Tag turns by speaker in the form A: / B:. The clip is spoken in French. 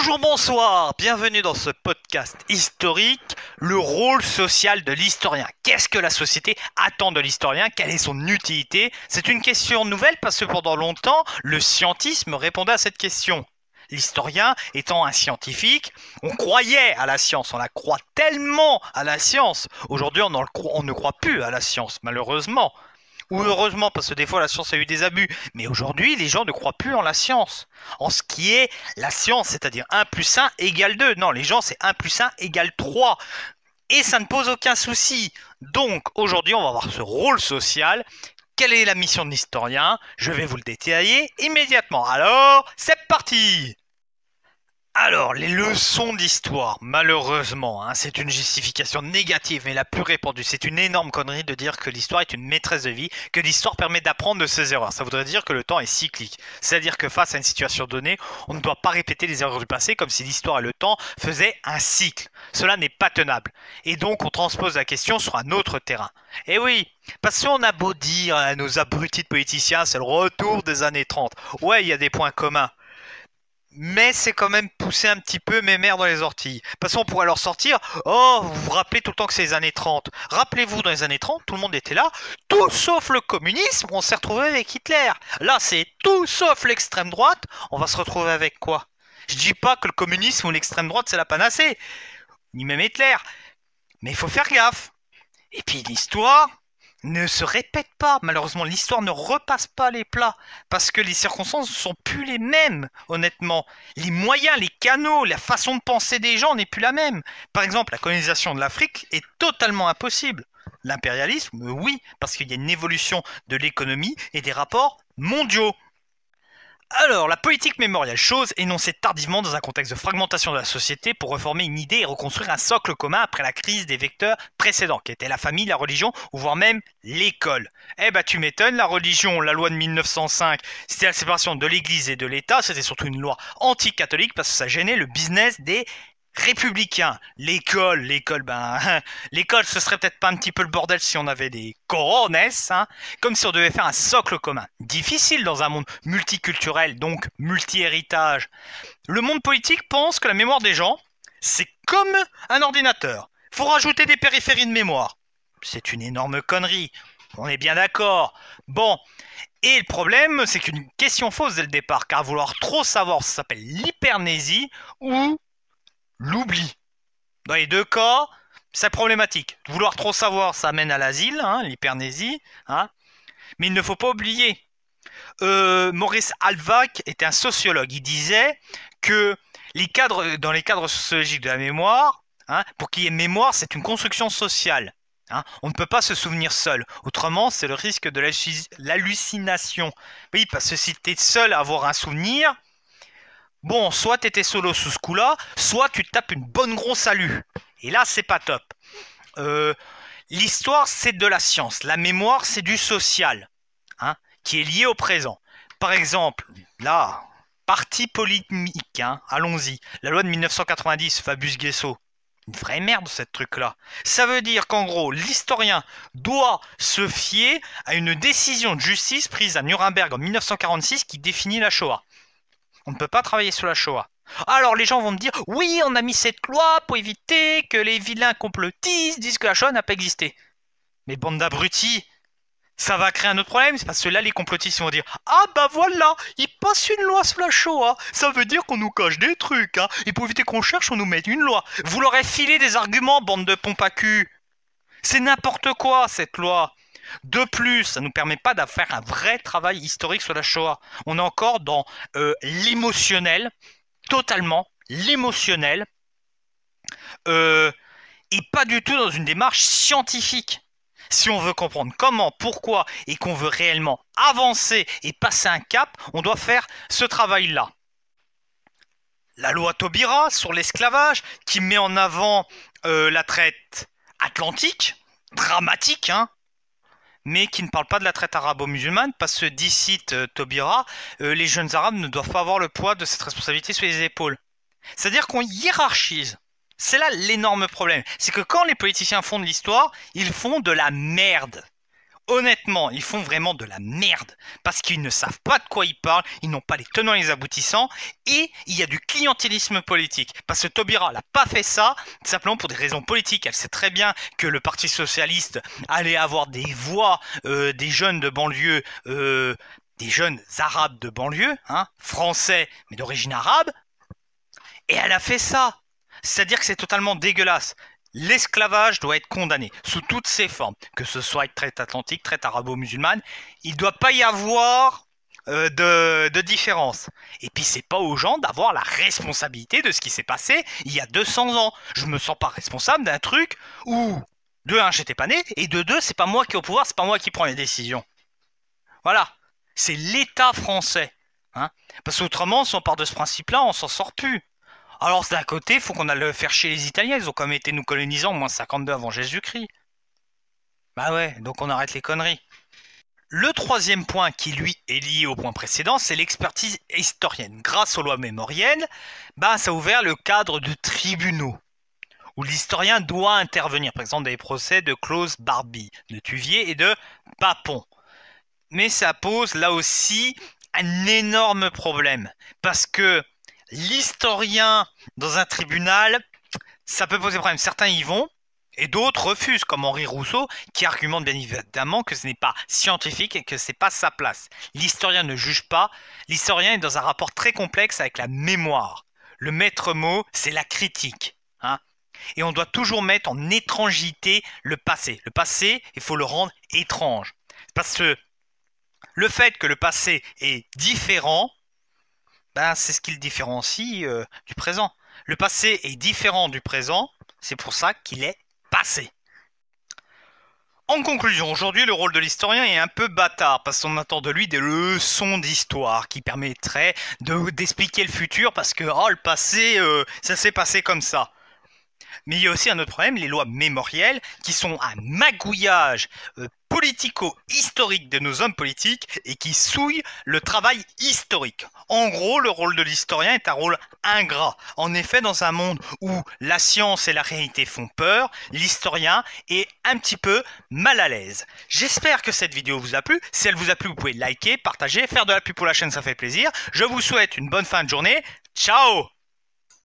A: Bonjour, bonsoir, bienvenue dans ce podcast historique, le rôle social de l'historien. Qu'est-ce que la société attend de l'historien? Quelle est son utilité? C'est une question nouvelle parce que pendant longtemps, le scientisme répondait à cette question. L'historien étant un scientifique, on croyait à la science, on la croit tellement à la science. Aujourd'hui, on ne croit plus à la science, malheureusement. Ou heureusement, parce que des fois la science a eu des abus. Mais aujourd'hui, les gens ne croient plus en la science. En ce qui est la science, c'est-à-dire 1 plus 1 égale 2. Non, les gens, c'est 1 plus 1 égale 3. Et ça ne pose aucun souci. Donc, aujourd'hui, on va voir ce rôle social. Quelle est la mission de l'historien? Je vais vous le détailler immédiatement. Alors, c'est parti! Alors, les leçons d'histoire, malheureusement, c'est une justification négative, mais la plus répandue. C'est une énorme connerie de dire que l'histoire est une maîtresse de vie, que l'histoire permet d'apprendre de ses erreurs. Ça voudrait dire que le temps est cyclique. C'est-à-dire que face à une situation donnée, on ne doit pas répéter les erreurs du passé comme si l'histoire et le temps faisaient un cycle. Cela n'est pas tenable. Et donc, on transpose la question sur un autre terrain. Et oui, parce qu'on a beau dire à nos abrutis de politiciens, c'est le retour des années 30. Ouais, il y a des points communs. Mais c'est quand même pousser un petit peu mes mères dans les orties. Parce qu'on pourrait leur sortir, oh, vous vous rappelez tout le temps que c'est les années 30. Rappelez-vous, dans les années 30, tout le monde était là, tout sauf le communisme, on s'est retrouvé avec Hitler. Là, c'est tout sauf l'extrême droite, on va se retrouver avec quoi? Je dis pas que le communisme ou l'extrême droite, c'est la panacée, ni même Hitler. Mais il faut faire gaffe. Et puis l'histoire ne se répète pas. Malheureusement, l'histoire ne repasse pas les plats parce que les circonstances ne sont plus les mêmes, honnêtement. Les moyens, les canaux, la façon de penser des gens n'est plus la même. Par exemple, la colonisation de l'Afrique est totalement impossible. L'impérialisme, oui, parce qu'il y a une évolution de l'économie et des rapports mondiaux. Alors, la politique mémorielle, chose énoncée tardivement dans un contexte de fragmentation de la société pour reformer une idée et reconstruire un socle commun après la crise des vecteurs précédents, qui étaient la famille, la religion, ou voire même l'école. Eh ben tu m'étonnes, la religion, la loi de 1905, c'était la séparation de l'église et de l'État, c'était surtout une loi anti-catholique parce que ça gênait le business des républicains. L'école, l'école ce serait peut-être pas un petit peu le bordel si on avait des corones, comme si on devait faire un socle commun. Difficile dans un monde multiculturel, donc multi-héritage. Le monde politique pense que la mémoire des gens, c'est comme un ordinateur. Faut rajouter des périphéries de mémoire. C'est une énorme connerie. On est bien d'accord. Bon. Et le problème, c'est qu'une question fausse dès le départ, car vouloir trop savoir, ça s'appelle l'hypernésie ou l'oubli. Dans les deux cas, c'est problématique. Vouloir trop savoir, ça mène à l'asile, l'hypernésie. Mais il ne faut pas oublier. Maurice Halbwach était un sociologue. Il disait que dans les cadres sociologiques de la mémoire, pour qu'il y ait mémoire, c'est une construction sociale. On ne peut pas se souvenir seul. Autrement, c'est le risque de l'hallucination. Oui, parce que si tu es seul à avoir un souvenir, bon, soit tu étais solo sous ce coup-là, soit tu te tapes une bonne grosse salut. Et là, c'est pas top. L'histoire, c'est de la science. La mémoire, c'est du social, qui est lié au présent. Par exemple, là, parti polémique, allons-y. La loi de 1990, Fabius-Guessot. Une vraie merde, cette truc-là. Ça veut dire qu'en gros, l'historien doit se fier à une décision de justice prise à Nuremberg en 1946 qui définit la Shoah. On ne peut pas travailler sur la Shoah. Alors les gens vont me dire, oui, on a mis cette loi pour éviter que les vilains complotistes disent que la Shoah n'a pas existé. Mais bande d'abrutis, ça va créer un autre problème, c'est parce que là les complotistes vont dire, ah bah voilà, ils passent une loi sur la Shoah, ça veut dire qu'on nous cache des trucs, et pour éviter qu'on cherche, on nous met une loi. Vous leur avez filé des arguments, bande de pompes à cul. C'est n'importe quoi cette loi. De plus, ça ne nous permet pas de faire un vrai travail historique sur la Shoah. On est encore dans l'émotionnel, totalement l'émotionnel, et pas du tout dans une démarche scientifique. Si on veut comprendre comment, pourquoi, et qu'on veut réellement avancer et passer un cap, on doit faire ce travail-là. La loi Taubira sur l'esclavage, qui met en avant la traite atlantique, dramatique, mais qui ne parle pas de la traite arabo-musulmane, parce que d'ici Taubira, les jeunes arabes ne doivent pas avoir le poids de cette responsabilité sur les épaules. C'est-à-dire qu'on hiérarchise. C'est là l'énorme problème. C'est que quand les politiciens font de l'histoire, ils font de la merde. honnêtement, ils font vraiment de la merde parce qu'ils ne savent pas de quoi ils parlent, ils n'ont pas les tenants et les aboutissants et il y a du clientélisme politique. Parce que Taubira n'a pas fait ça simplement pour des raisons politiques. Elle sait très bien que le Parti Socialiste allait avoir des voix des jeunes de banlieue, des jeunes arabes de banlieue, hein, français mais d'origine arabe, et elle a fait ça. C'est-à-dire que c'est totalement dégueulasse. L'esclavage doit être condamné sous toutes ses formes, que ce soit traite atlantique, traite arabo-musulmane. Il ne doit pas y avoir de différence. Et puis c'est pas aux gens d'avoir la responsabilité de ce qui s'est passé il y a 200 ans. Je me sens pas responsable d'un truc où, de un, j'étais pas né, et de deux, c'est pas moi qui est au pouvoir, c'est pas moi qui prends les décisions. Voilà. C'est l'État français. Hein, parce qu'autrement, si on part de ce principe-là, on s'en sort plus. Alors d'un côté, il faut qu'on aille le faire chez les Italiens, ils ont quand même été nous colonisants en moins 52 avant Jésus-Christ. Bah ouais, donc on arrête les conneries. Le troisième point qui lui est lié au point précédent, c'est l'expertise historienne. Grâce aux lois mémorielles, ça a ouvert le cadre de tribunaux, où l'historien doit intervenir, par exemple dans les procès de Claude Barbie, de Tuvier et de Papon. Mais ça pose là aussi un énorme problème, parce que l'historien dans un tribunal, ça peut poser problème. Certains y vont et d'autres refusent, comme Henri Rousseau, qui argumente bien évidemment que ce n'est pas scientifique et que ce n'est pas sa place. L'historien ne juge pas. L'historien est dans un rapport très complexe avec la mémoire. Le maître mot, c'est la critique. Hein, et on doit toujours mettre en étrangité le passé. Le passé, il faut le rendre étrange. Parce que le fait que le passé est différent, c'est ce qui le différencie du présent. Le passé est différent du présent, c'est pour ça qu'il est passé. En conclusion, aujourd'hui, le rôle de l'historien est un peu bâtard, parce qu'on attend de lui des leçons d'histoire qui permettraient d'expliquer le futur, parce que le passé, ça s'est passé comme ça. Mais il y a aussi un autre problème, les lois mémorielles, qui sont un magouillage politico-historique de nos hommes politiques et qui souillent le travail historique. En gros, le rôle de l'historien est un rôle ingrat. En effet, dans un monde où la science et la réalité font peur, l'historien est un petit peu mal à l'aise. J'espère que cette vidéo vous a plu. Si elle vous a plu, vous pouvez liker, partager, faire de la pub pour la chaîne, ça fait plaisir. Je vous souhaite une bonne fin de journée. Ciao!